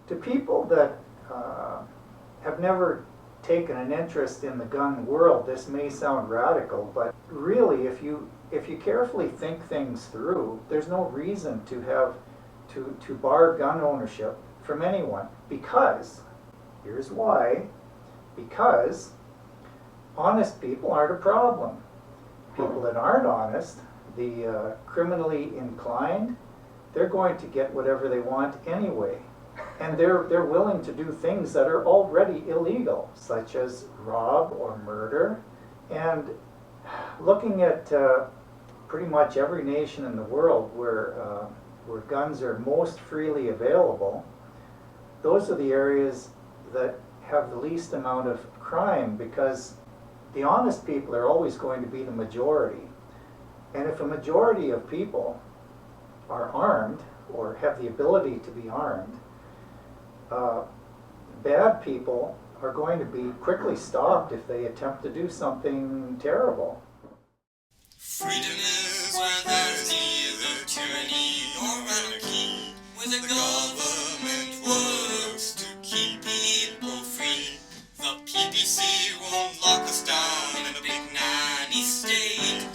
To people that have never taken an interest in the gun world, this may sound radical, but really, if you carefully think things through, there's no reason to bar gun ownership from anyone, because here's why: because honest people aren't a problem. People that aren't honest, the criminally inclined, they're going to get whatever they want anyway. And they're willing to do things that are already illegal, such as rob or murder. And looking at pretty much every nation in the world where guns are most freely available, those are the areas that have the least amount of crime, because the honest people are always going to be the majority. And if a majority of people are armed or have the ability to be armed, bad people are going to be quickly stopped if they attempt to do something terrible. Freedom is where there's neither tyranny nor anarchy, where the government works to keep people free. The PPC won't lock us down in a big nanny state.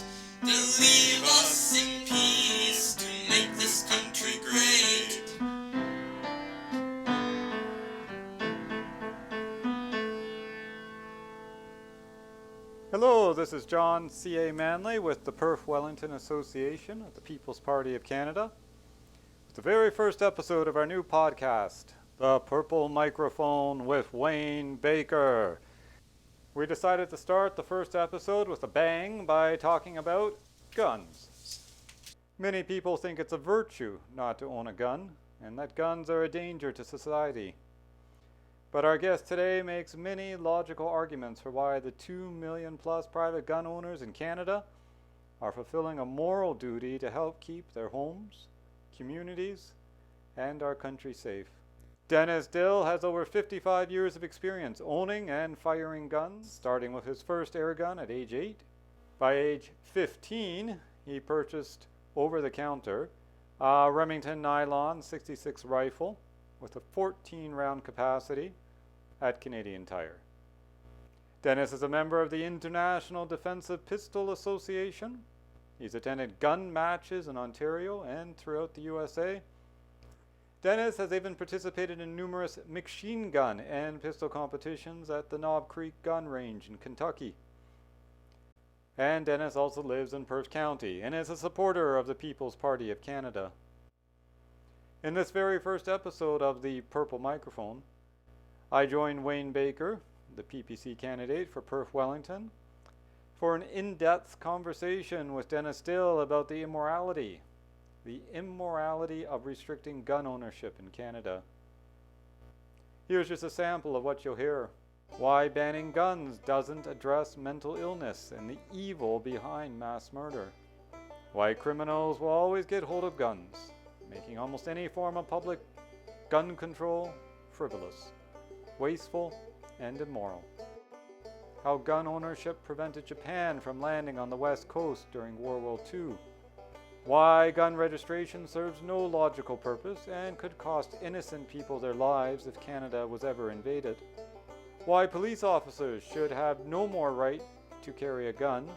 They'll leave us in peace to make this country great. Hello, this is John C.A. Manley with the Perth-Wellington Association of the People's Party of Canada. It's the very first episode of our new podcast, The Purple Microphone with Wayne Baker. We decided to start the first episode with a bang by talking about guns. Many people think it's a virtue not to own a gun, and that guns are a danger to society. But our guest today makes many logical arguments for why the 2 million plus private gun owners in Canada are fulfilling a moral duty to help keep their homes, communities, and our country safe. Dennis Dill has over 55 years of experience owning and firing guns, starting with his first air gun at age 8. By age 15, he purchased over-the-counter a Remington Nylon 66 rifle with a 14-round capacity at Canadian Tire. Dennis is a member of the International Defensive Pistol Association. He's attended gun matches in Ontario and throughout the USA. Dennis has even participated in numerous machine gun and pistol competitions at the Knob Creek Gun Range in Kentucky. And Dennis also lives in Perth County and is a supporter of the People's Party of Canada. In this very first episode of the Purple Microphone, I joined Wayne Baker, the PPC candidate for Perth-Wellington, for an in-depth conversation with Dennis Dill about the immorality of restricting gun ownership in Canada. Here's just a sample of what you'll hear. Why banning guns doesn't address mental illness and the evil behind mass murder. Why criminals will always get hold of guns, making almost any form of public gun control frivolous, wasteful, and immoral. How gun ownership prevented Japan from landing on the West Coast during World War II. Why gun registration serves no logical purpose and could cost innocent people their lives if Canada was ever invaded. Why police officers should have no more right to carry a gun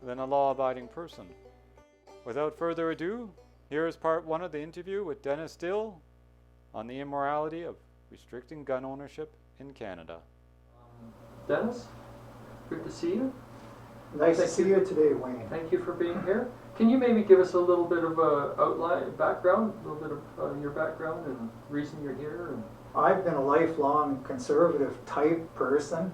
than a law-abiding person. Without further ado, here is part 1 of the interview with Dennis Dill on the immorality of restricting gun ownership in Canada. Dennis, good to see you. Nice to see you today, Wayne. Thank you for being here. Can you maybe give us a little bit of a background, a little bit of your background and reason you're here? I've been a lifelong conservative type person,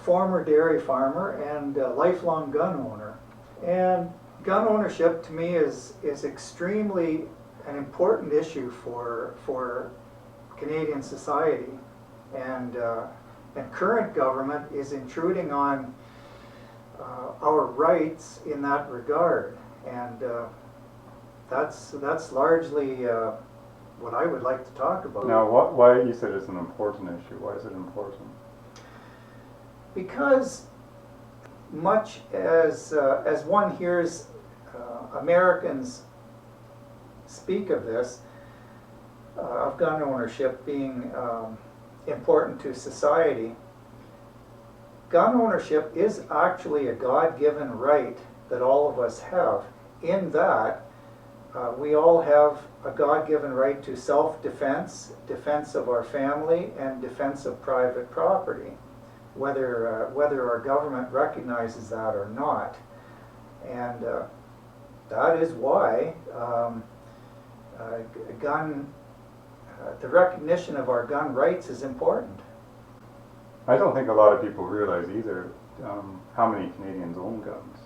former dairy farmer, and a lifelong gun owner. And gun ownership to me is extremely an important issue for Canadian society, and current government is intruding on our rights in that regard, and that's largely what I would like to talk about. Now, why you said it's an important issue? Why is it important? Because much as one hears Americans speak of this, of gun ownership being important to society, gun ownership is actually a God-given right that all of us have, in that we all have a God-given right to self-defense, defense of our family, and defense of private property, whether our government recognizes that or not. And that is why the recognition of our gun rights is important. I don't think a lot of people realize either how many Canadians own guns.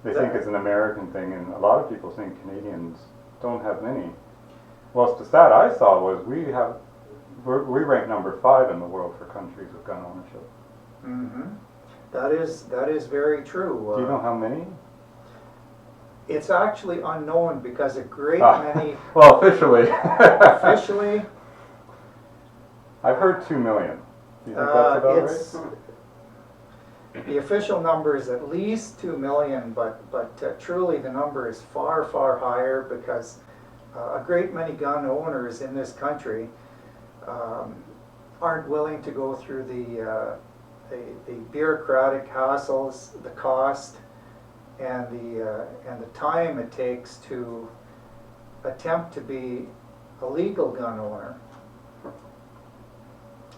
They think it's an American thing, and a lot of people think Canadians don't have many. Well, the stat I saw was we rank number 5 in the world for countries with gun ownership. Mm-hmm. That is very true. Do you know how many? It's actually unknown because a great many. Well, officially. Officially, I've heard 2 million. Do you think that's about right? The official number is at least 2 million, but truly the number is far, far higher because a great many gun owners in this country aren't willing to go through the bureaucratic hassles, the cost, and the time it takes to attempt to be a legal gun owner.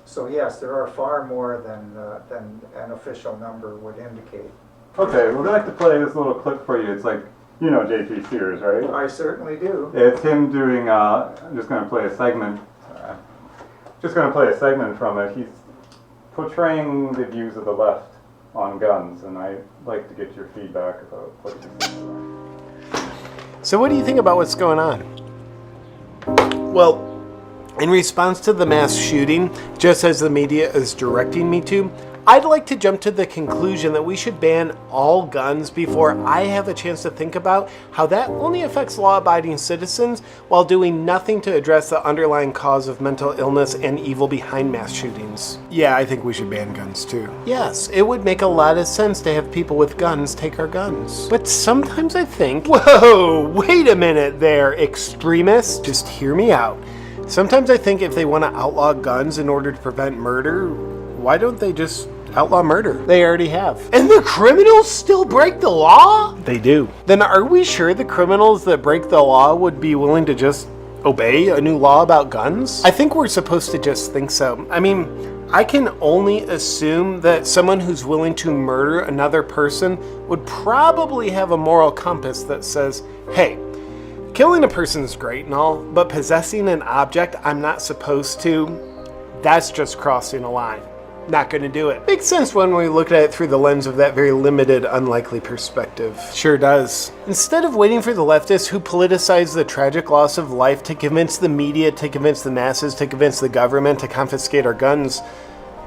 So yes, there are far more than an official number would indicate. Okay, we're going to have to play this little clip for you. It's like, you know J.P. Sears, right? I certainly do. It's him doing, I'm just going to play a segment. From it. He's portraying the views of the left on guns, and I'd like to get your feedback about what you think. So what do you think about what's going on? Well, in response to the mass shooting, just as the media is directing me to, I'd like to jump to the conclusion that we should ban all guns before I have a chance to think about how that only affects law-abiding citizens while doing nothing to address the underlying cause of mental illness and evil behind mass shootings. Yeah, I think we should ban guns too. Yes, it would make a lot of sense to have people with guns take our guns. But sometimes I think, whoa, wait a minute there, extremists, just hear me out. Sometimes I think if they want to outlaw guns in order to prevent murder, why don't they just outlaw murder? They already have. And the criminals still break the law? They do. Then are we sure the criminals that break the law would be willing to just obey a new law about guns? I think we're supposed to just think so. I mean, I can only assume that someone who's willing to murder another person would probably have a moral compass that says, hey, killing a person is great and all, but possessing an object I'm not supposed to, that's just crossing a line. Not gonna do it. Makes sense when we look at it through the lens of that very limited, unlikely perspective. Sure does. Instead of waiting for the leftists who politicize the tragic loss of life to convince the media, to convince the masses, to convince the government to confiscate our guns,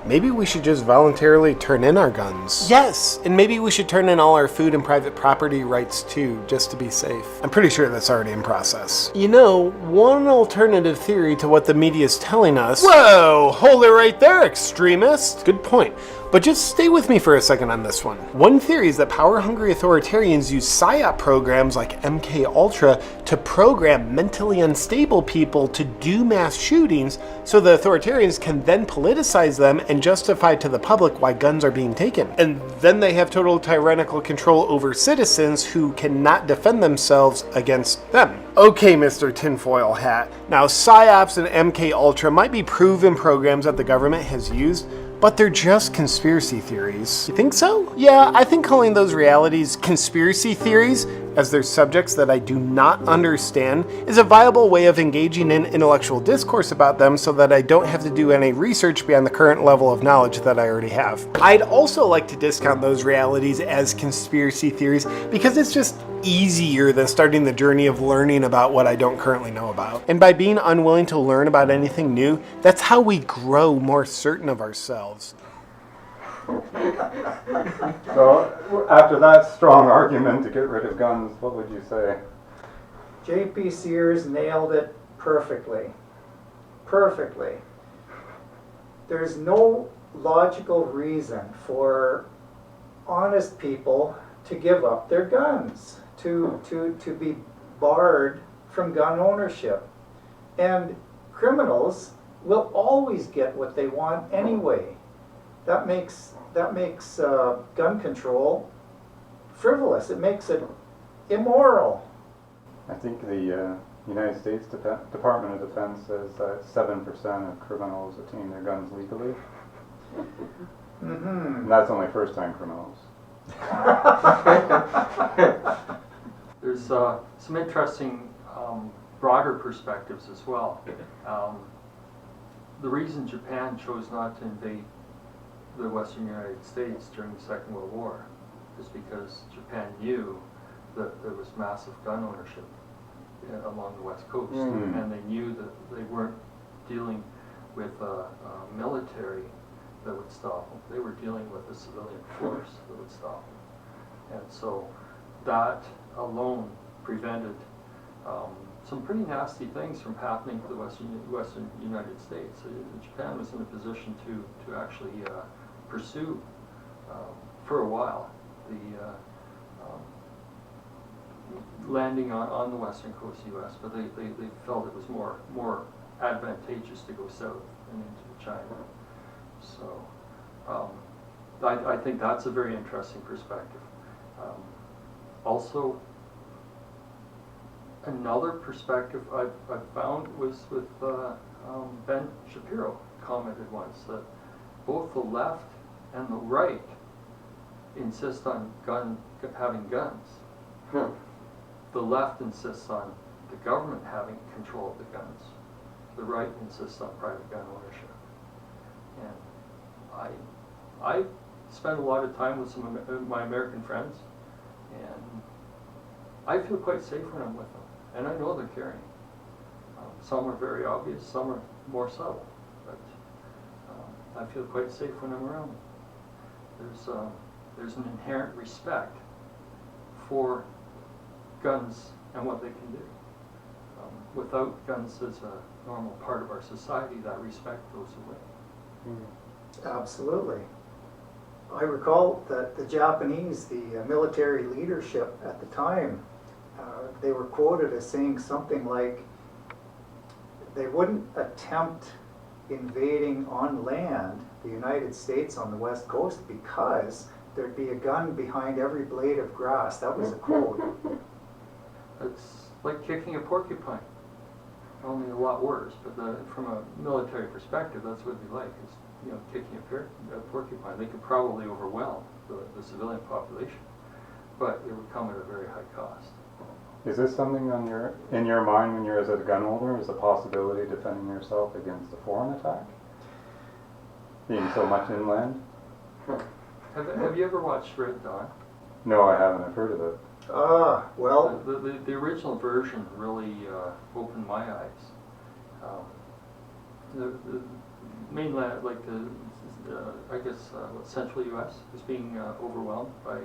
maybe we should just voluntarily turn in our guns. Yes, and maybe we should turn in all our food and private property rights too, just to be safe. I'm pretty sure that's already in process. You know, one alternative theory to what the media is telling us... Whoa, hold it right there, extremist! Good point. But just stay with me for a second on this one. One theory is that power-hungry authoritarians use PSYOP programs like MKUltra to program mentally unstable people to do mass shootings so the authoritarians can then politicize them and justify to the public why guns are being taken. And then they have total tyrannical control over citizens who cannot defend themselves against them. Okay, Mr. Tinfoil Hat. Now, PSYOPs and MKUltra might be proven programs that the government has used, but they're just conspiracy theories. You think so? Yeah, I think calling those realities conspiracy theories, as they're subjects that I do not understand, is a viable way of engaging in intellectual discourse about them so that I don't have to do any research beyond the current level of knowledge that I already have. I'd also like to discount those realities as conspiracy theories because it's just easier than starting the journey of learning about what I don't currently know about. And by being unwilling to learn about anything new, that's how we grow more certain of ourselves. So, after that strong argument to get rid of guns, what would you say? J.P. Sears nailed it perfectly. Perfectly. There's no logical reason for honest people to give up their guns, to be barred from gun ownership. And criminals will always get what they want anyway. That makes gun control frivolous. It makes it immoral. I think the United States Department of Defense says that 7% of criminals obtain their guns legally. Mm-hmm. And that's only first-time criminals. There's some interesting broader perspectives as well. The reason Japan chose not to invade the Western United States during the Second World War is because Japan knew that there was massive gun ownership along the West Coast, and they knew that they weren't dealing with a military that would stop them. They were dealing with a civilian force that would stop them. And so that alone prevented some pretty nasty things from happening to the Western United States. Japan was in a position to actually pursue for a while the landing on the western coast of the U.S., but they felt it was more advantageous to go south and into China. So I think that's a very interesting perspective. Also, another perspective I found was with Ben Shapiro commented once that both the left and the right insist on having guns. The left insists on the government having control of the guns. The right insists on private gun ownership. And I spend a lot of time with some of my American friends, and I feel quite safe when I'm with them. And I know they're carrying. Some are very obvious, some are more subtle, but I feel quite safe when I'm around them. There's an inherent respect for guns and what they can do. Without guns as a normal part of our society, that respect goes away. Absolutely. I recall that the Japanese, the military leadership at the time, they were quoted as saying something like they wouldn't attempt invading on land the United States on the West Coast because there'd be a gun behind every blade of grass. That was a quote. It's like kicking a porcupine, only a lot worse. But from a military perspective, that's what it'd be like. Is kicking a porcupine. They could probably overwhelm the civilian population, but it would come at a very high cost. Is this something in your mind when you're as a gun holder? Is the possibility of defending yourself against a foreign attack? Being so much inland? Have you ever watched Red Dawn? No, I haven't. I've heard of it. Well, the original version really opened my eyes. The mainland, like I guess central U.S. is being overwhelmed by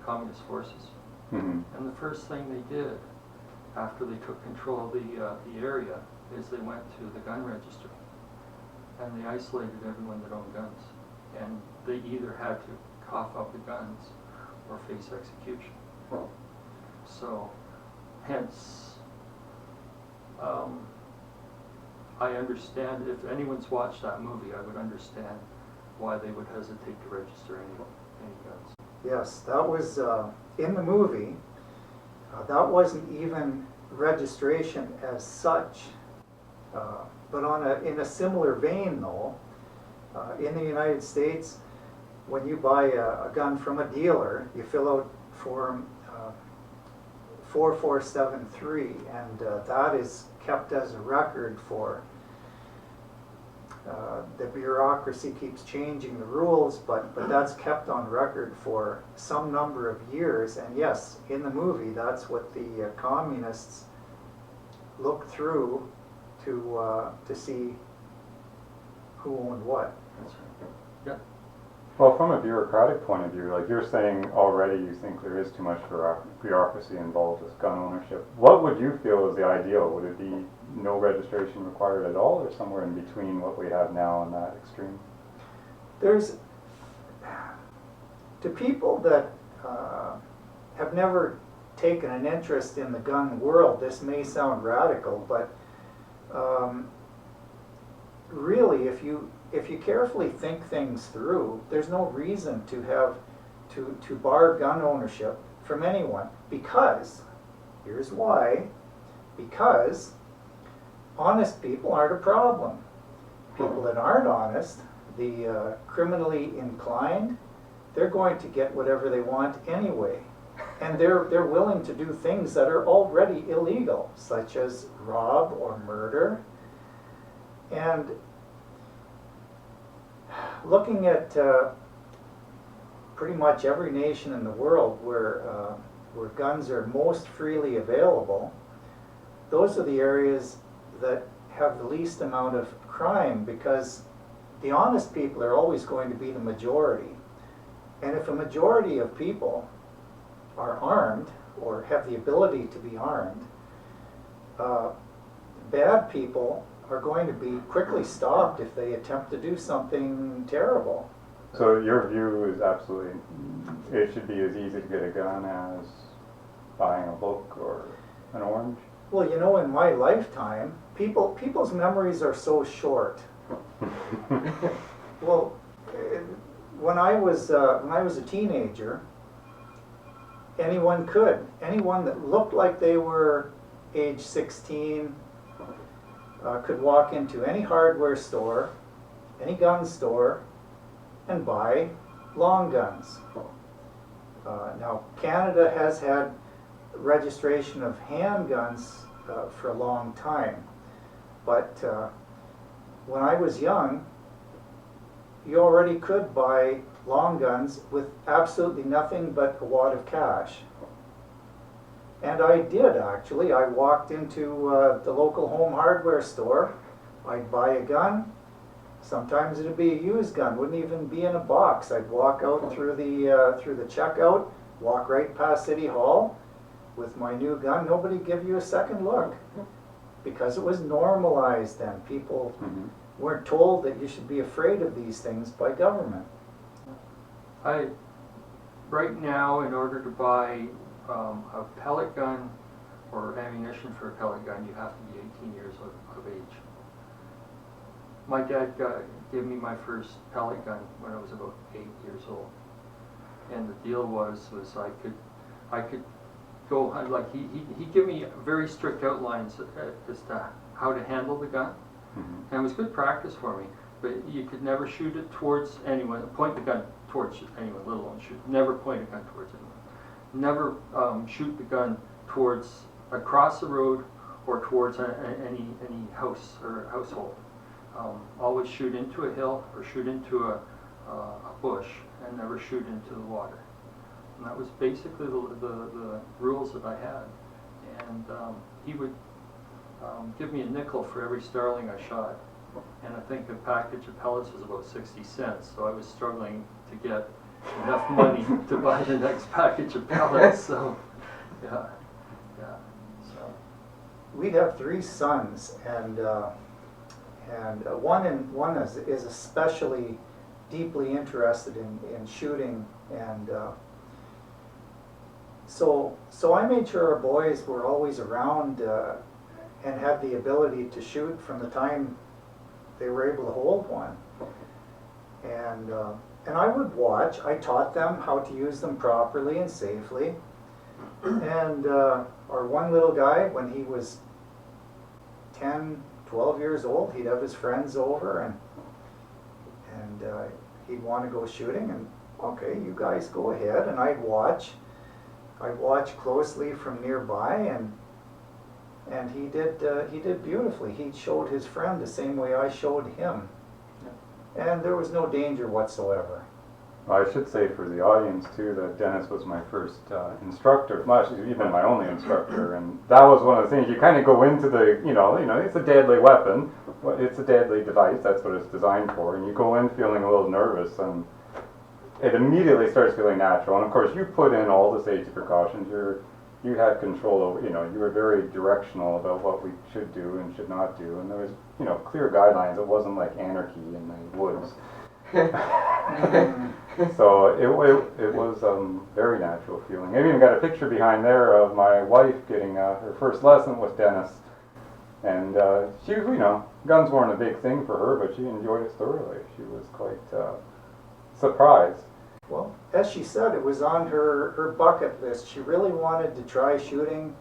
communist forces. Mm-hmm. And the first thing they did after they took control of the area is they went to the gun registry and they isolated everyone that owned guns, and they either had to cough up the guns or face execution. So, hence, I understand, if anyone's watched that movie, I would understand why they would hesitate to register any guns. yes, that was in the movie. That wasn't even registration as such, but in a similar vein though, in the United States, when you buy a gun from a dealer, you fill out form 4473, and that is kept as a record for the bureaucracy keeps changing the rules, but that's kept on record for some number of years. And yes, in the movie, that's what the communists looked through to see who owned what. That's right. Yeah. Well, from a bureaucratic point of view, like you're saying already, you think there is too much bureaucracy involved with gun ownership. What would you feel is the ideal? Would it be no registration required at all, or somewhere in between what we have now and that extreme? There's, to people that have never taken an interest in the gun world, this may sound radical, but really, if you carefully think things through, there's no reason to have to bar gun ownership from anyone, because here's why: because honest people aren't a problem. People that aren't honest, the criminally inclined, they're going to get whatever they want anyway. And they're willing to do things that are already illegal, such as rob or murder. And looking at pretty much every nation in the world where guns are most freely available, those are the areas that have the least amount of crime, because the honest people are always going to be the majority. And if a majority of people are armed or have the ability to be armed, bad people are going to be quickly stopped if they attempt to do something terrible. So your view is absolutely, it should be as easy to get a gun as buying a book or an orange? Well, you know, in my lifetime, people's memories are so short. Well, when I was a teenager, anyone that looked like they were age 16 could walk into any hardware store, any gun store, and buy long guns. Now, Canada has had registration of handguns for a long time, but when I was young, you already could buy long guns with absolutely nothing but a wad of cash. And I did, actually. I walked into the local home hardware store. I'd buy a gun. Sometimes it'd be a used gun, wouldn't even be in a box. I'd walk out through the checkout, walk right past City Hall with my new gun. Nobody'd give you a second look, because it was normalized then. People weren't told that you should be afraid of these things by government. Right now, in order to buy a pellet gun or ammunition for a pellet gun, you have to be 18 years of age. My dad gave me my first pellet gun when I was about 8 years old, and the deal was I could go, like he gave me very strict outlines as to how to handle the gun, and it was good practice for me. But you could never shoot it towards anyone, point the gun towards anyone, let alone shoot. Never point a gun towards anyone. Never shoot the gun towards across the road or towards any house or household. Always shoot into a hill or shoot into a bush, and never shoot into the water. And that was basically the rules that I had. And he would give me a nickel for every starling I shot. And I think a package of pellets was about 60 cents, so I was struggling to get enough money to buy the next package of pellets. So, yeah. So We have 3 sons, and one is especially deeply interested in shooting, and so I made sure our boys were always around and had the ability to shoot from the time they were able to hold one. And I would watch. I taught them how to use them properly and safely. And our one little guy, when he was 10, 12 years old, he'd have his friends over, and he'd want to go shooting, and okay, you guys go ahead. And I'd watch closely from nearby, and he did beautifully. He showed his friend the same way I showed him, and there was no danger whatsoever. Well, I should say for the audience too that Dennis was my first instructor, well, actually even my only instructor, and that was one of the things. You kind of go into the, you know, it's a deadly weapon, it's a deadly device, that's what it's designed for, and you go in feeling a little nervous, and it immediately starts feeling natural. And of course, you put in all the safety precautions. You had control over, you were very directional about what we should do and should not do, and there was, clear guidelines. It wasn't like anarchy in the woods. So it was very natural feeling. I even got a picture behind there of my wife getting her first lesson with Dennis. And she, guns weren't a big thing for her, but she enjoyed it thoroughly. She was quite surprised. Well, as she said, it was on her bucket list. She really wanted to try shooting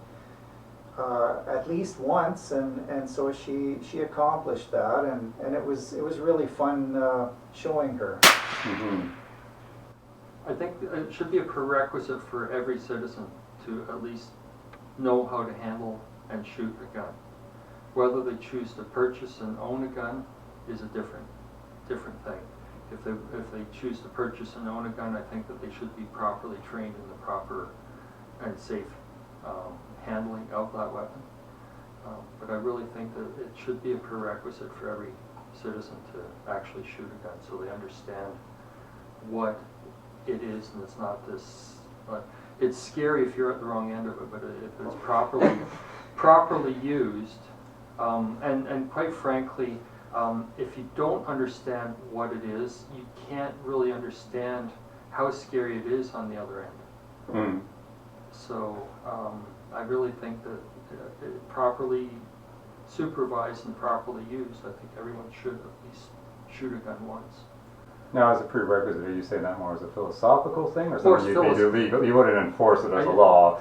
at least once, and so she accomplished that, and it was really fun showing her. Mm-hmm. I think it should be a prerequisite for every citizen to at least know how to handle and shoot a gun. Whether they choose to purchase and own a gun is a different thing. If they choose to purchase and own a gun, I think that they should be properly trained in the proper and safe handling of that weapon. But I really think that it should be a prerequisite for every citizen to actually shoot a gun, so they understand what it is, and it's not this. It's scary if you're at the wrong end of it, but if it's properly used, and quite frankly, if you don't understand what it is, you can't really understand how scary it is on the other end. Mm. So I really think that properly supervised and properly used, I think everyone should at least shoot a gun once. Now, as a prerequisite, are you saying that more as a philosophical thing, or Or something you'd do legal? You wouldn't enforce it as a law.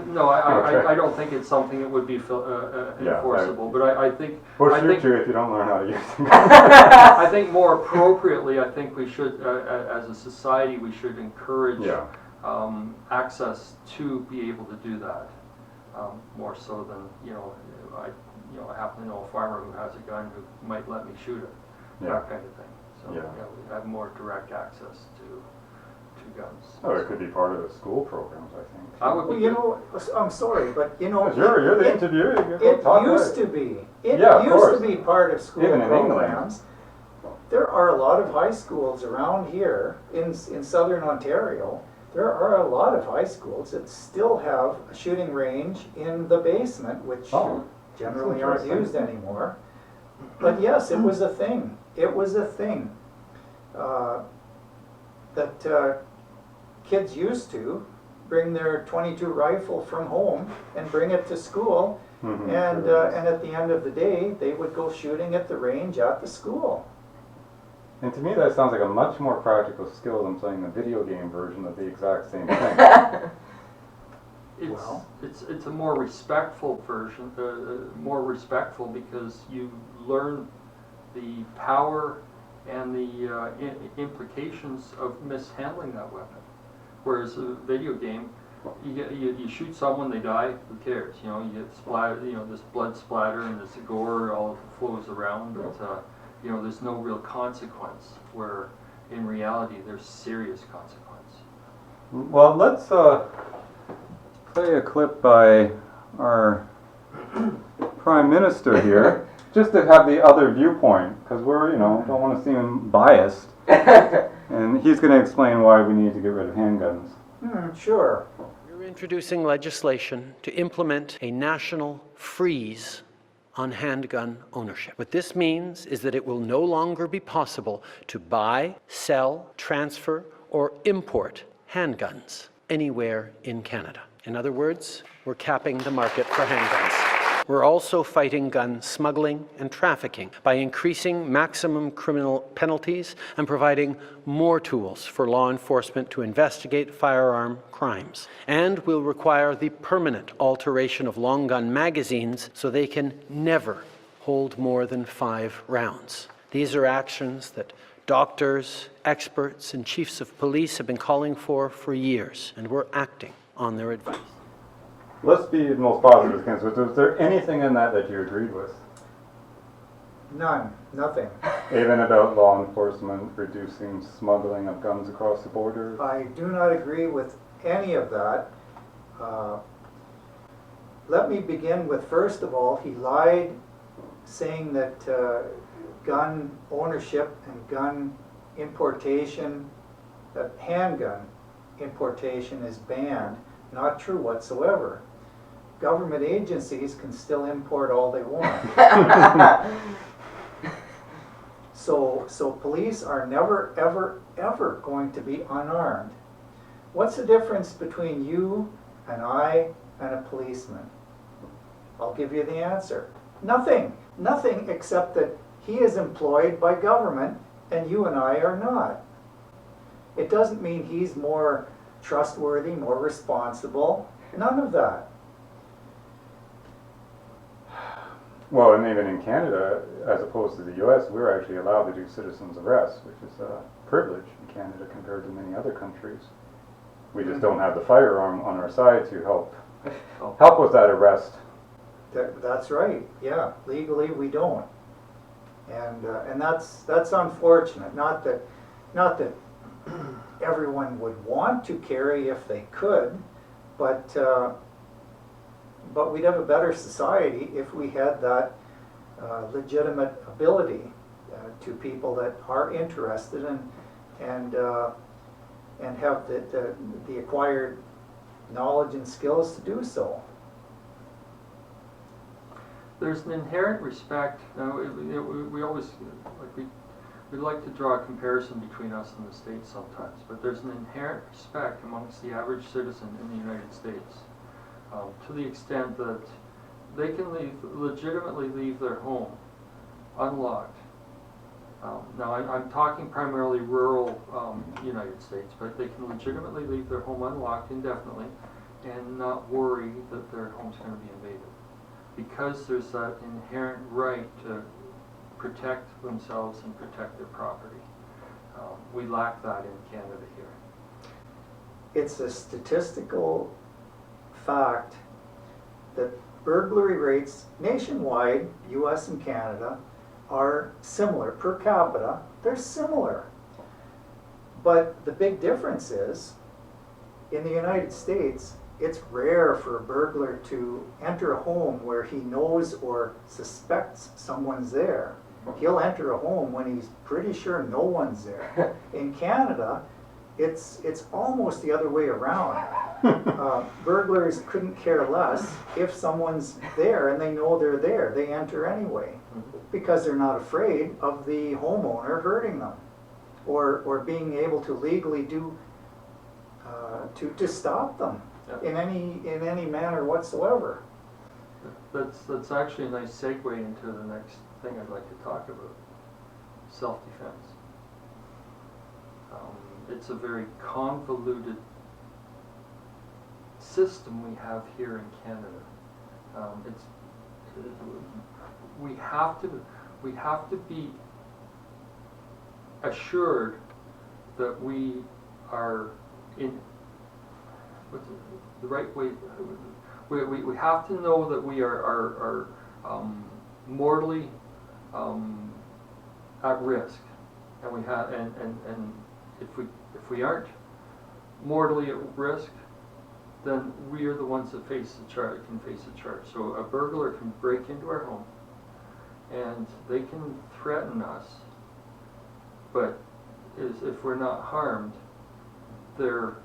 No, Okay. I don't think it's something that would be enforceable. But I think Or I shoot think you if you don't learn how to use it. I think more appropriately, I think we should, as a society, we should encourage Yeah. access to be able to do that, more so than I happen to know a farmer who has a gun who might let me shoot it, Yeah. that kind of thing. So Yeah. we have more direct access to guns. Oh, it could be part of the school programs, I think. I would be Well, I'm sorry, but You're the interviewer. It used to be. It Yeah, of used course. to be part of school Even in England. programs. There are a lot of high schools around here in southern Ontario. There are a lot of high schools that still have a shooting range in the basement, which Oh, generally that's aren't interesting. used anymore. But yes, it was a thing. It was a thing that kids used to bring their .22 rifle from home and bring it to school, Mhm. and at the end of the day, they would go shooting at the range at the school. And to me, that sounds like a much more practical skill than playing the video game version of the exact same thing. It's a more respectful version, more respectful because you learn the power and the implications of mishandling that weapon. Whereas a video game, you shoot someone, they die, who cares? You get splatter, this blood splatter and this gore all flows around, but there's no real consequence. Where in reality, there's serious consequence. Well, let's play a clip by our Prime Minister here, just to have the other viewpoint, because we're, don't want to seem biased. And he's going to explain why we need to get rid of handguns. Sure. We're introducing legislation to implement a national freeze on handgun ownership. What this means is that it will no longer be possible to buy, sell, transfer, or import handguns anywhere in Canada. In other words, we're capping the market for handguns. We're also fighting gun smuggling and trafficking by increasing maximum criminal penalties and providing more tools for law enforcement to investigate firearm crimes. And we'll require the permanent alteration of long gun magazines so they can never hold more than 5 rounds. These are actions that doctors, experts, and chiefs of police have been calling for years, and we're acting on their advice. Let's be the most positive against it. Was there anything in that you agreed with? None. Nothing. Even about law enforcement reducing smuggling of guns across the border? I do not agree with any of that. Let me begin with, first of all, he lied saying that gun ownership and gun importation, that handgun importation is banned. Not true whatsoever. Government agencies can still import all they want. So police are never, ever, ever going to be unarmed. What's the difference between you and I and a policeman? I'll give you the answer. Nothing. Nothing except that he is employed by government and you and I are not. It doesn't mean he's more trustworthy, more responsible. None of that. Well, and even in Canada, as opposed to the U.S., we're actually allowed to do citizens arrest, which is a privilege in Canada compared to many other countries. We just don't have the firearm on our side to help with that arrest. That's right. Yeah, legally we don't, and that's unfortunate. Not that everyone would want to carry if they could, but we'd have a better society if we had that legitimate ability to people that are interested and have the acquired knowledge and skills to do so. There's an inherent respect. We always we like to draw a comparison between us and the States sometimes, but there's an inherent respect amongst the average citizen in the United States, to the extent that they can legitimately leave their home unlocked. Now I'm talking primarily rural United States, but they can legitimately leave their home unlocked indefinitely and not worry that their home's going to be invaded, because there's that inherent right to protect themselves and protect their property. We lack that in Canada here. It's a statistical fact that burglary rates nationwide, US and Canada, are similar. Per capita, they're similar. But the big difference is, in the United States, it's rare for a burglar to enter a home where he knows or suspects someone's there. He'll enter a home when he's pretty sure no one's there. In Canada, it's almost the other way around. Burglars couldn't care less if someone's there and they know they're there. They enter anyway because they're not afraid of the homeowner hurting them or being able to legally do to stop them in any manner whatsoever. That's actually a nice segue into the next thing I'd like to talk about: self-defense. It's a very convoluted system we have here in Canada. We have to be assured that we are in the right way. We have to know that we are mortally at risk, and we have and if we aren't mortally at risk, then we are the ones that can face the charge. So a burglar can break into our home, and they can threaten us, but if we're not harmed, they're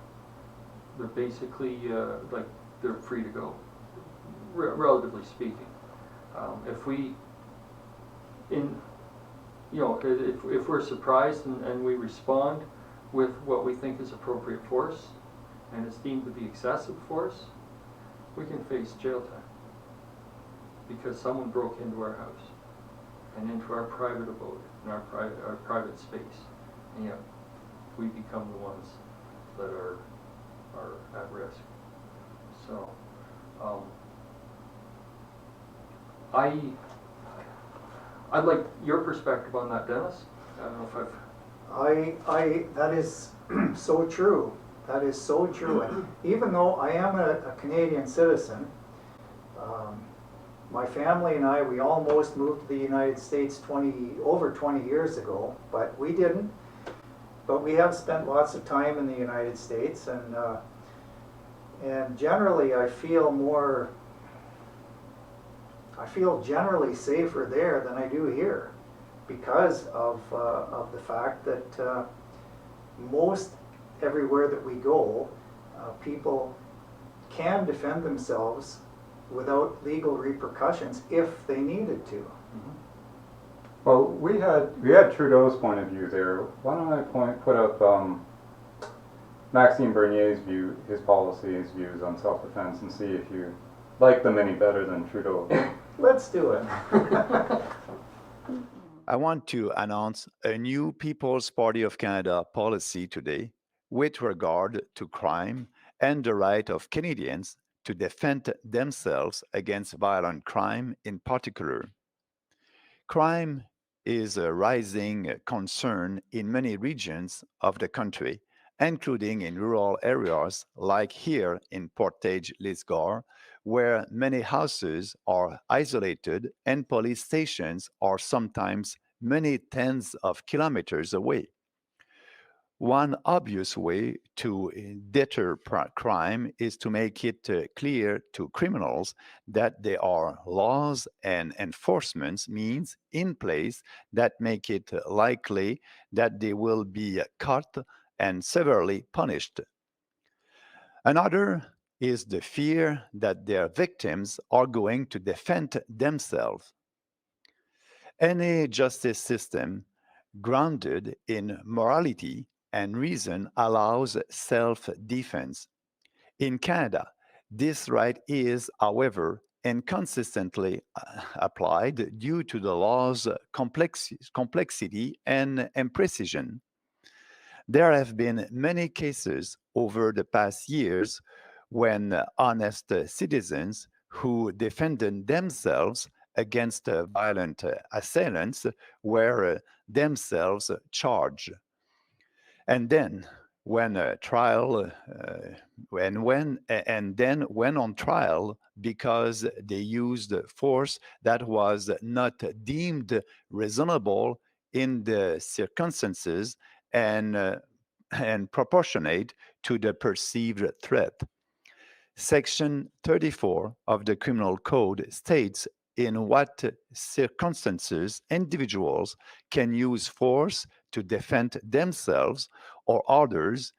basically like they're free to go, relatively speaking. If we're surprised and we respond with what we think is appropriate force, and it's deemed to be excessive force, we can face jail time because someone broke into our house and into our private abode, in our private space, and yet we become the ones that are at risk. So I'd like your perspective on that, Dennis. I don't know if I've... That is so true. That is so true. And even though I am a Canadian citizen, my family and I, we almost moved to the United States over 20 years ago, but we didn't. But we have spent lots of time in the United States, and generally I feel generally safer there than I do here, because of the fact that most everywhere that we go, people can defend themselves without legal repercussions if they needed to. Well, we had Trudeau's point of view there. Why don't I put up Maxime Bernier's view, his policy, his views on self-defense, and see if you like them any better than Trudeau. Let's do it. I want to announce a new People's Party of Canada policy today with regard to crime and the right of Canadians to defend themselves against violent crime in particular. Crime is a rising concern in many regions of the country, including in rural areas like here in Portage-Lisgar, where many houses are isolated and police stations are sometimes many tens of kilometers away. One obvious way to deter crime is to make it clear to criminals that there are laws and enforcement means in place that make it likely that they will be caught and severely punished. Another is the fear that their victims are going to defend themselves. Any justice system grounded in morality and reason allows self defense. In Canada, this right is, however, inconsistently applied due to the law's complexity and imprecision. There have been many cases over the past years when honest citizens who defended themselves against violent assailants were themselves charged. And then, when a trial, and then when on trial because they used force that was not deemed reasonable in the circumstances and and proportionate to the perceived threat. Section 34 of the Criminal Code states in what circumstances individuals can use force to defend themselves or others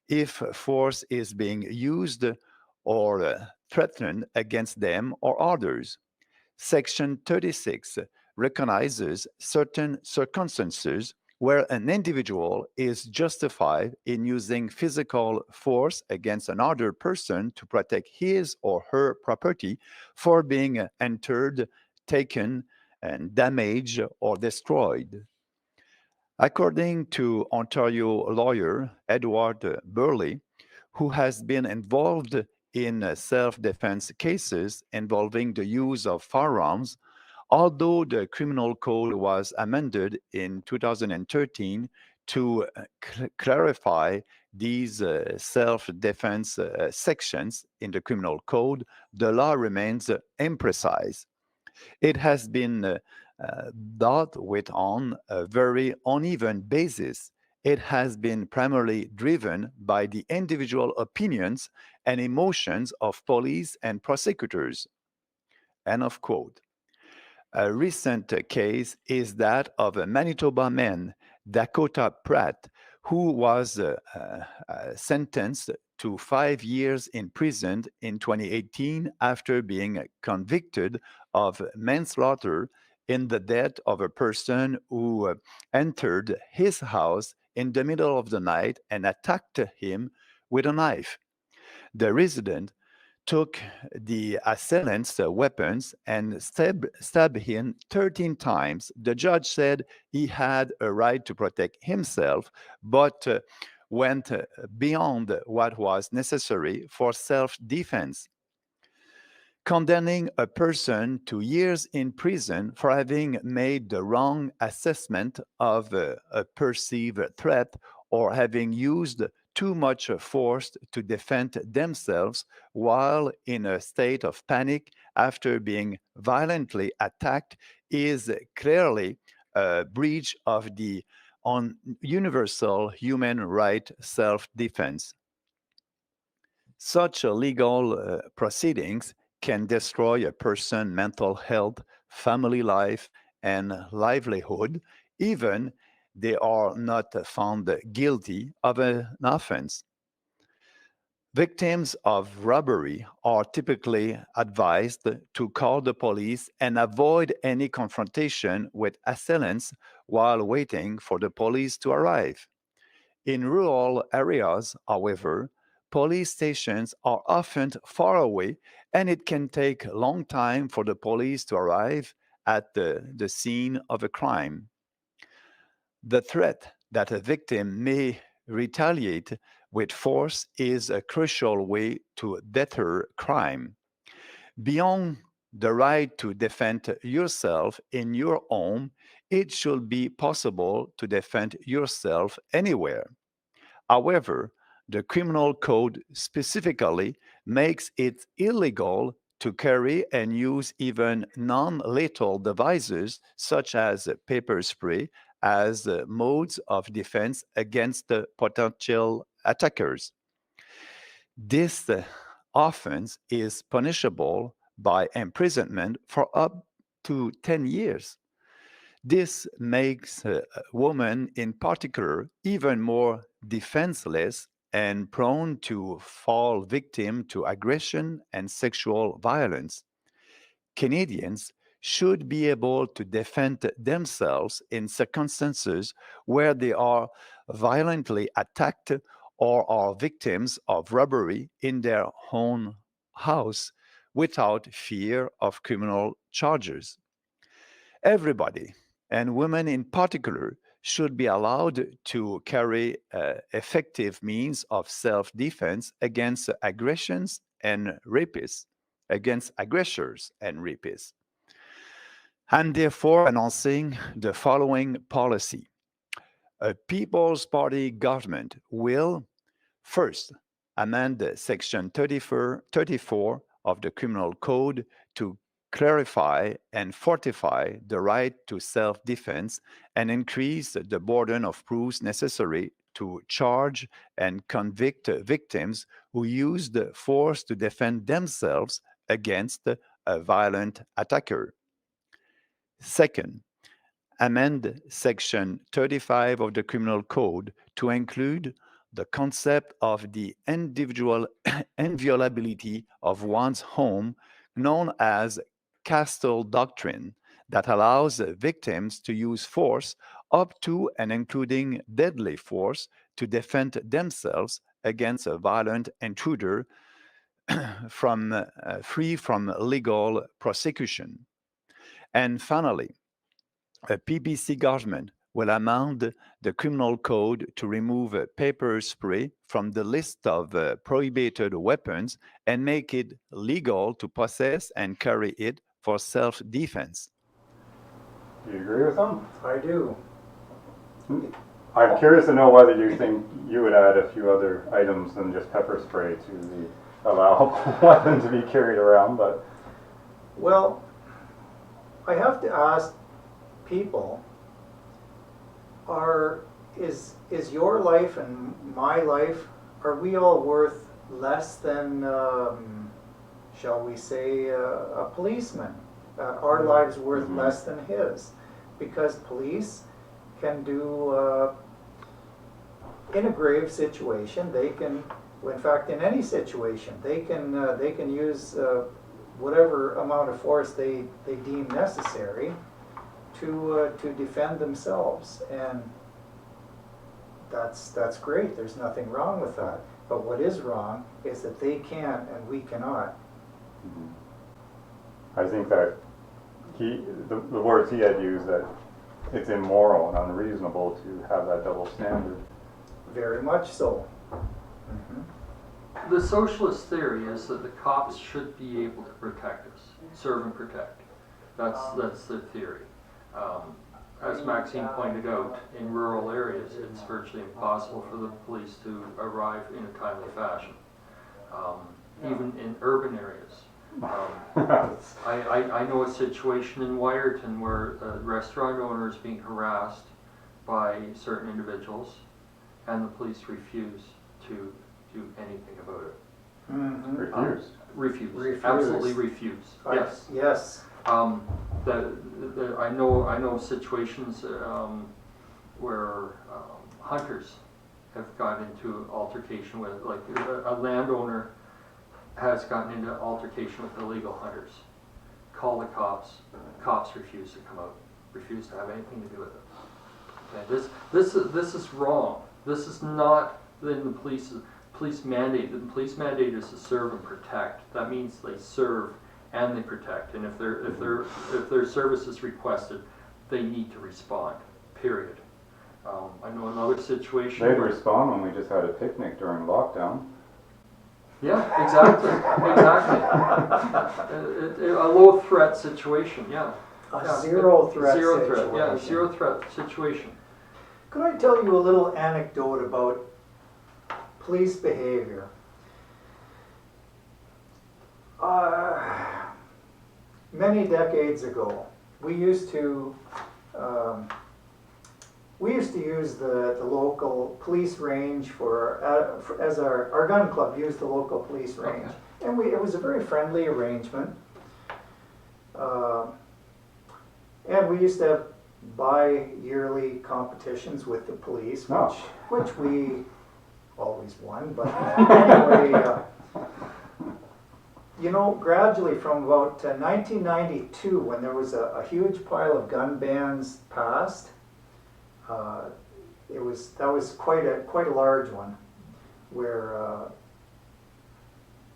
if force is being used or threatened against them or others. Section 36 recognizes certain circumstances where an individual is justified in using physical force against another person to protect his or her property for being entered, taken, and damaged or destroyed. According to Ontario lawyer Edward Burley, who has been involved in self-defense cases involving the use of firearms, although the criminal code was amended in 2013 to clarify these self-defense sections in the criminal code, the law remains imprecise. It has been dealt with on a very uneven basis. It has been primarily driven by the individual opinions and emotions of police and prosecutors. End of quote. A recent case is that of a Manitoba man, Dakota Pratt, who was sentenced to 5 years in prison in 2018 after being convicted of manslaughter in the death of a person who entered his house in the middle of the night and attacked him with a knife. The resident took the assailant's weapons and stabbed him 13 times. The judge said he had a right to protect himself, but went beyond what was necessary for self-defense, condemning a person to years in prison for having made the wrong assessment of a perceived threat or having used too much force to defend themselves while in a state of panic after being violently attacked is clearly a breach of the universal human right self-defense. Such legal proceedings can destroy a person's mental health, family life, and livelihood, even they are not found guilty of an offense. Victims of robbery are typically advised to call the police and avoid any confrontation with assailants while waiting for the police to arrive. In rural areas, however, police stations are often far away and it can take a long time for the police to arrive at the scene of a crime. The threat that a victim may retaliate with force is a crucial way to deter crime. Beyond the right to defend yourself in your home, it should be possible to defend yourself anywhere. However, the criminal code specifically makes it illegal to carry and use even non lethal devices such as pepper spray as modes of defense against potential attackers. This offense is punishable by imprisonment for up to 10 years. This makes women in particular even more defenseless and prone to fall victim to aggression and sexual violence. Canadians should be able to defend themselves in circumstances where they are violently attacked or are victims of robbery in their own house without fear of criminal charges. Everybody, and women in particular, should be allowed to carry effective means of self defense against aggressions and rapists, against aggressors and rapists. I'm therefore announcing the following policy. A People's Party government will first amend Section 34 of the Criminal Code to clarify and fortify the right to self defense and increase the burden of proofs necessary to charge and convict victims who used force to defend themselves against a violent attacker. Second, amend Section 35 of the Criminal Code to include the concept of the individual inviolability of one's home, known as Castle Doctrine, that allows victims to use force up to and including deadly force to defend themselves against a violent intruder free from legal prosecution. And finally, a PPC government will amend the criminal code to remove pepper spray from the list of prohibited weapons and make it legal to possess and carry it for self-defense. Do you agree with them? I do. I'm curious to know whether you think you would add a few other items than just pepper spray to the allow weapon to be carried around, but Well, I have to ask people, is your life and my life, are we all worth less than, shall we say, a policeman? Our lives worth less than his? Because police can do, in a grave situation, they can, in fact, in any situation, they can use whatever amount of force they deem necessary to defend themselves, and that's great. There's nothing wrong with that. But what is wrong is that they can and we cannot. I think that the words he had used, that it's immoral and unreasonable to have that double standard. Very much so. The socialist theory is that the cops should be able to protect us, serve and protect. That's the theory. As Maxine pointed out, in rural areas, it's virtually impossible for the police to arrive in a timely fashion. Even in urban areas. I know a situation in Wyerton where a restaurant owner is being harassed by certain individuals, and the police refuse to do anything about it. Refuse. Absolutely refuse. Yes. Yes. I know situations where hunters have gotten into altercation with, like a landowner has gotten into altercation with illegal hunters. Call the cops. Cops refuse to come out. Refuse to have anything to do with it. Okay, this is wrong. This is not in the police. police mandate. The police mandate is to serve and protect. That means they serve and they protect. And if their service is requested, they need to respond. Period. I know another situation. They'd respond when we just had a picnic during lockdown. Yeah, exactly, exactly. A low threat situation. Yeah. A zero threat Zero situation. threat. Yeah, zero threat situation. Could I tell you a little anecdote about police behavior? Many decades ago, we used to use the local police range as our gun club used the local police range, Okay. and it was a very friendly arrangement. And we used to have bi-yearly competitions with the police, which we always won. But anyway, gradually from about 1992, when there was a huge pile of gun bans passed, that was quite a large one, where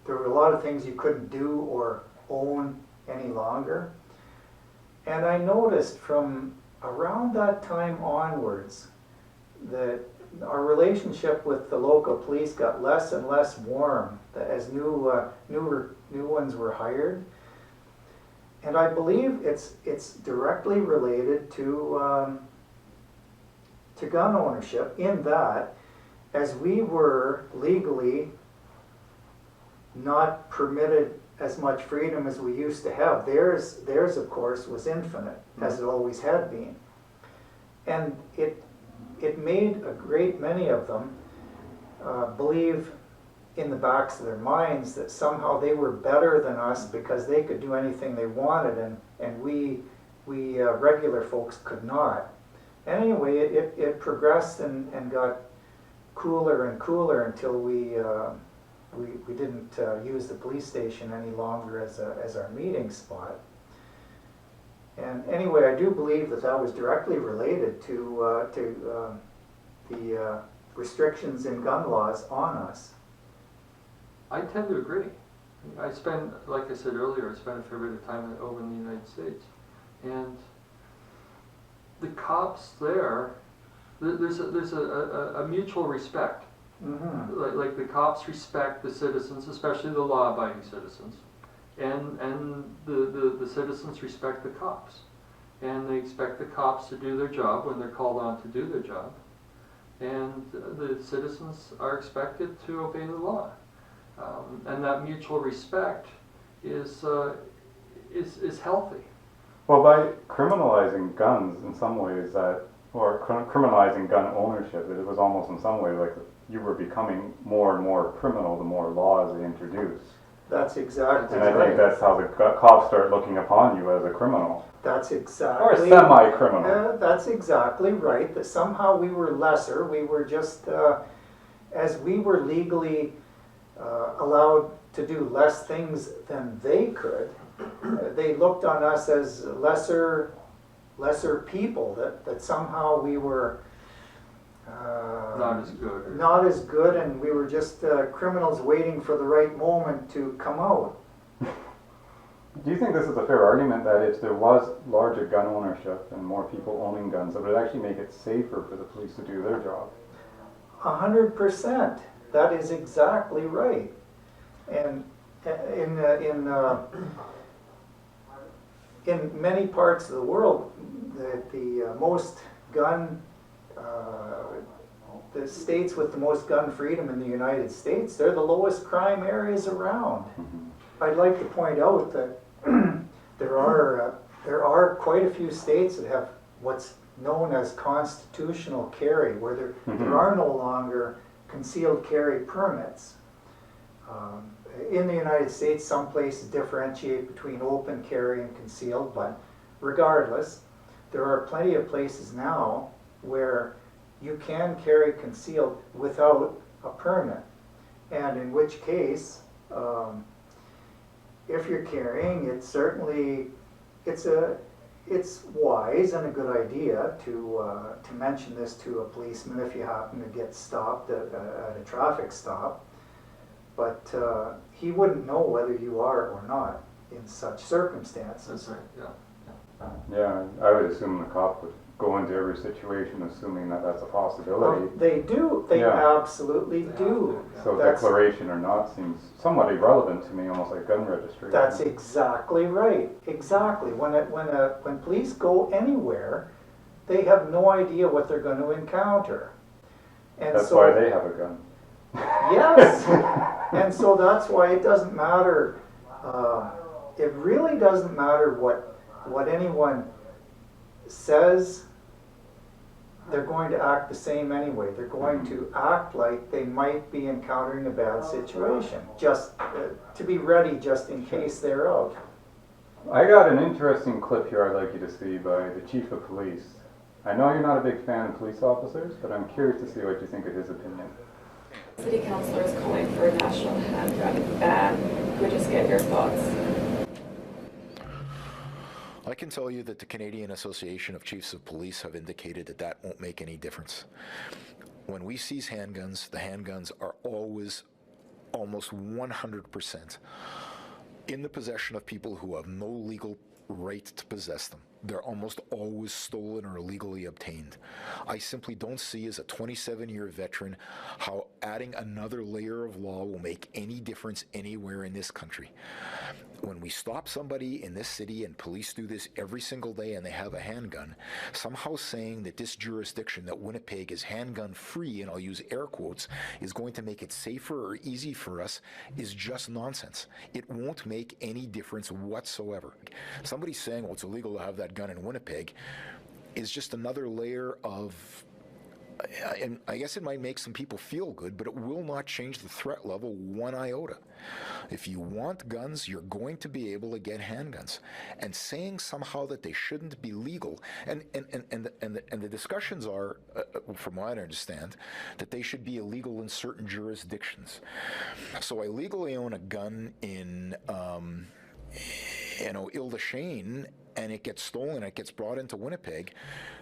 there were a lot of things you couldn't do or own any longer. And I noticed from around that time onwards that our relationship with the local police got less and less warm as new ones were hired. And I believe it's directly related to gun ownership, in that as we were legally not permitted as much freedom as we used to have, theirs of course was infinite, as it always had been. And it made a great many of them believe in the backs of their minds that somehow they were better than us because they could do anything they wanted, and we regular folks could not. And anyway, it progressed and got cooler and cooler until we didn't use the police station any longer as our meeting spot. And anyway, I do believe that was directly related to the restrictions in gun laws on us. I tend to agree. I spend, like I said earlier, I spent a fair bit of time over in the United States, and the cops there, there's a mutual respect. Mm-hmm. Like the cops respect the citizens, especially the law-abiding citizens, and the citizens respect the cops, and they expect the cops to do their job when they're called on to do their job, and the citizens are expected to obey the law, and that mutual respect is healthy. Well, by criminalizing guns in some ways or criminalizing gun ownership, it was almost in some ways like you were becoming more and more criminal the more laws they introduced. That's exactly right. And I think that's how the cops start looking upon you as a criminal. That's exactly. Or semi-criminal. That's exactly right. That somehow we were lesser. We were just, as we were legally allowed to do less things than they could, they looked on us as lesser people. That somehow we were Not as good. Not as good, and we were just criminals waiting for the right moment to come out. Do you think this is a fair argument that if there was larger gun ownership and more people owning guns, it would actually make it safer for the police to do their job? 100%. That is exactly right. And in many parts of the world, the most gun the states with the most gun freedom in the United States, they're the lowest crime areas around. I'd like to point out that there are quite a few states that have what's known as constitutional carry, where there are no longer concealed carry permits. In the United States, some places differentiate between open carry and concealed, but regardless, there are plenty of places now where you can carry concealed without a permit, and in which case, if you're carrying, it's wise and a good idea to mention this to a policeman if you happen to get stopped at a traffic stop. but he wouldn't know whether you are or not in such circumstances. That's right, yeah. Yeah, I would assume the cop would go into every situation assuming that that's a possibility. They do. They Yeah. absolutely do. So That's- declaration or not seems somewhat irrelevant to me, almost like gun registration. That's exactly right. Exactly. When police go anywhere, they have no idea what they're going to encounter. And That's so, why they have a gun. Yes. And so that's why it doesn't matter. It really doesn't matter what anyone says. They're going to act the same anyway. They're going to act like they might be encountering a bad situation, just to be ready just in case thereof. I got an interesting clip here I'd like you to see by the chief of police. I know you're not a big fan of police officers, but I'm curious to see what you think of his opinion. City councillor is calling for a national handgun ban. Could we just get your thoughts? I can tell you that the Canadian Association of Chiefs of Police have indicated that that won't make any difference. When we seize handguns, the handguns are always almost 100% in the possession of people who have no legal right to possess them. They're almost always stolen or illegally obtained. I simply don't see, as a 27-year veteran, how adding another layer of law will make any difference anywhere in this country. When we stop somebody in this city, and police do this every single day, and they have a handgun, somehow saying that this jurisdiction, that Winnipeg is handgun free, and I'll use air quotes, is going to make it safer or easy for us is just nonsense. It won't make any difference whatsoever. Somebody saying, well, it's illegal to have that gun in Winnipeg is just another layer of, and I guess it might make some people feel good, but it will not change the threat level one iota. If you want guns, you're going to be able to get handguns. And saying somehow that they shouldn't be legal, and the discussions are, from what I understand, that they should be illegal in certain jurisdictions. So I legally own a gun in Ile-des-Chênes, and it gets stolen, it gets brought into Winnipeg.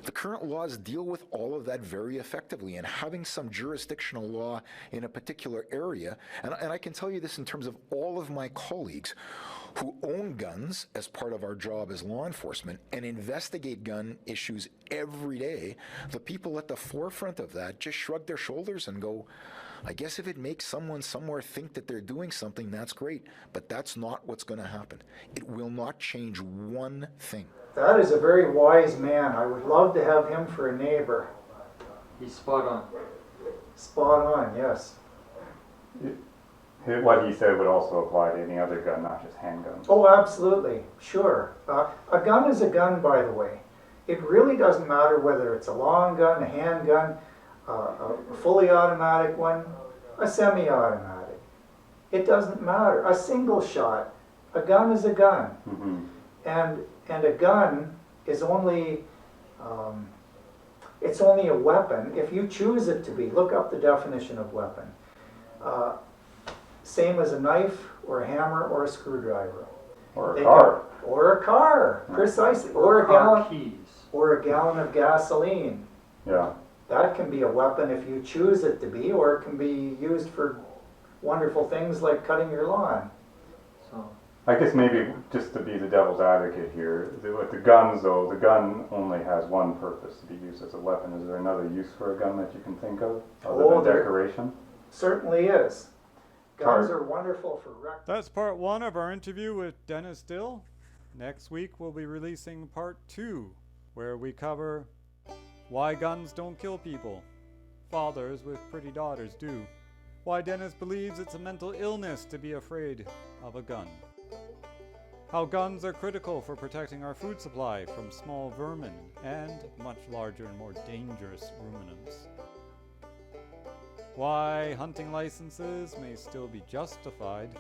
The current laws deal with all of that very effectively, and having some jurisdictional law in a particular area, and I can tell you this in terms of all of my colleagues who own guns as part of our job as law enforcement and investigate gun issues every day, the people at the forefront of that just shrug their shoulders and go, I guess if it makes someone somewhere think that they're doing something, that's great. But that's not what's going to happen. It will not change one thing. That is a very wise man. I would love to have him for a neighbor. He's spot on. Spot on, yes. What he said would also apply to any other gun, not just handguns. Oh, absolutely. Sure. A gun is a gun, by the way. It really doesn't matter whether it's a long gun, a handgun, a fully automatic one, a semi-automatic. It doesn't matter. A single shot. A gun is a gun. Mm-hmm. And a gun is only, it's only a weapon if you choose it to be. Look up the definition of weapon. Same as a knife or a hammer or a screwdriver. Or a car. Or a car, precisely. Or a Car gallon. keys. Or a gallon of gasoline. Yeah. That can be a weapon if you choose it to be, or it can be used for wonderful things like cutting your lawn. So I guess maybe just to be the devil's advocate here, with the guns though, the gun only has one purpose, to be used as a weapon. Is there another use for a gun that you can think of other than there decoration? certainly is. Guns Tar- are wonderful for That's part 1 of our interview with Dennis Dill. Next week we'll be releasing part 2, where we cover why guns don't kill people. Fathers with pretty daughters do. Why Dennis believes it's a mental illness to be afraid of a gun. How guns are critical for protecting our food supply from small vermin and much larger and more dangerous ruminants. Why hunting licenses may still be justified,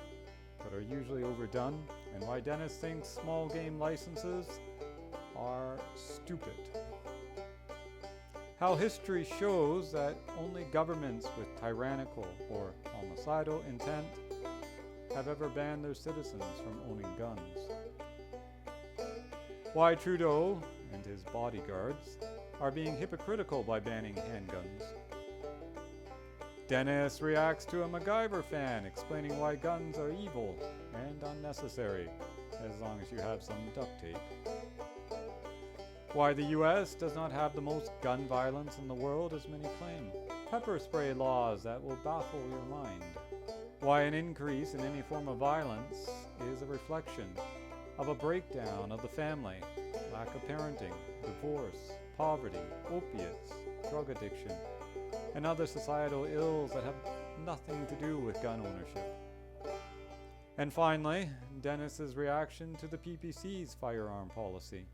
but are usually overdone, and why Dennis thinks small game licenses are stupid. How history shows that only governments with tyrannical or homicidal intent have ever banned their citizens from owning guns. Why Trudeau and his bodyguards are being hypocritical by banning handguns. Dennis reacts to a MacGyver fan explaining why guns are evil and unnecessary, as long as you have some duct tape. Why the US does not have the most gun violence in the world as many claim. Pepper spray laws that will baffle your mind. Why an increase in any form of violence is a reflection of a breakdown of the family, lack of parenting, divorce, poverty, opiates, drug addiction, and other societal ills that have nothing to do with gun ownership. And finally, Dennis's reaction to the PPC's firearm policy.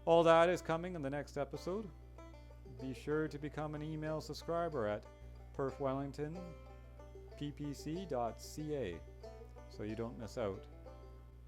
All that is coming in the next episode. Be sure to become an email subscriber at Perth-Wellington PPC.ca so you don't miss out.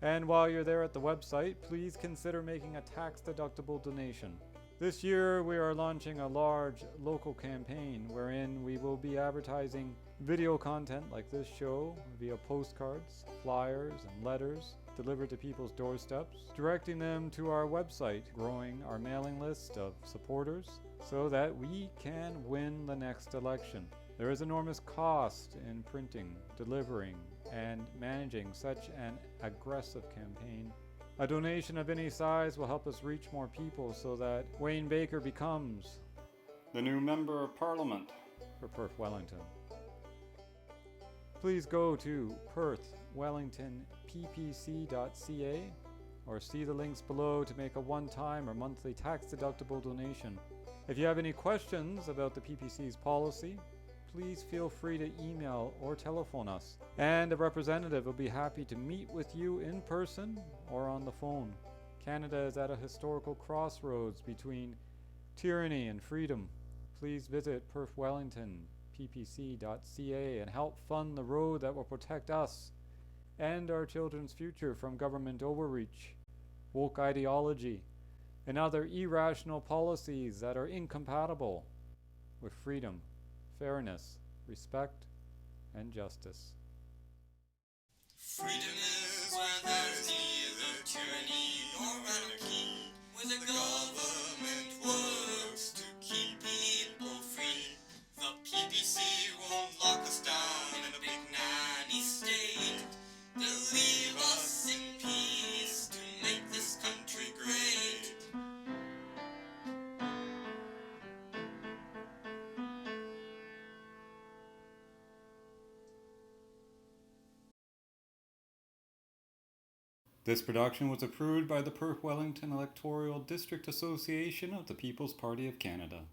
And while you're there at the website, please consider making a tax-deductible donation. This year we are launching a large local campaign wherein we will be advertising video content like this show via postcards, flyers, and letters delivered to people's doorsteps, directing them to our website, growing our mailing list of supporters so that we can win the next election. There is enormous cost in printing, delivering, and managing such an aggressive campaign. A donation of any size will help us reach more people so that Wayne Baker becomes the new Member of Parliament for Perth-Wellington. Please go to Perth-Wellington PPC.ca or see the links below to make a one-time or monthly tax-deductible donation. If you have any questions about the PPC's policy, please feel free to email or telephone us, and a representative will be happy to meet with you in person or on the phone. Canada is at a historical crossroads between tyranny and freedom. Please visit Perth-Wellington PPC.ca and help fund the road that will protect us and our children's future from government overreach, woke ideology, and other irrational policies that are incompatible with freedom, fairness, respect, and justice. Freedom is where there's neither tyranny nor anarchy, where the government works to keep people free. The PPC won't lock us down in a big nanny state. They'll leave us in peace to make this country great. This production was approved by the Perth-Wellington Electoral District Association of the People's Party of Canada.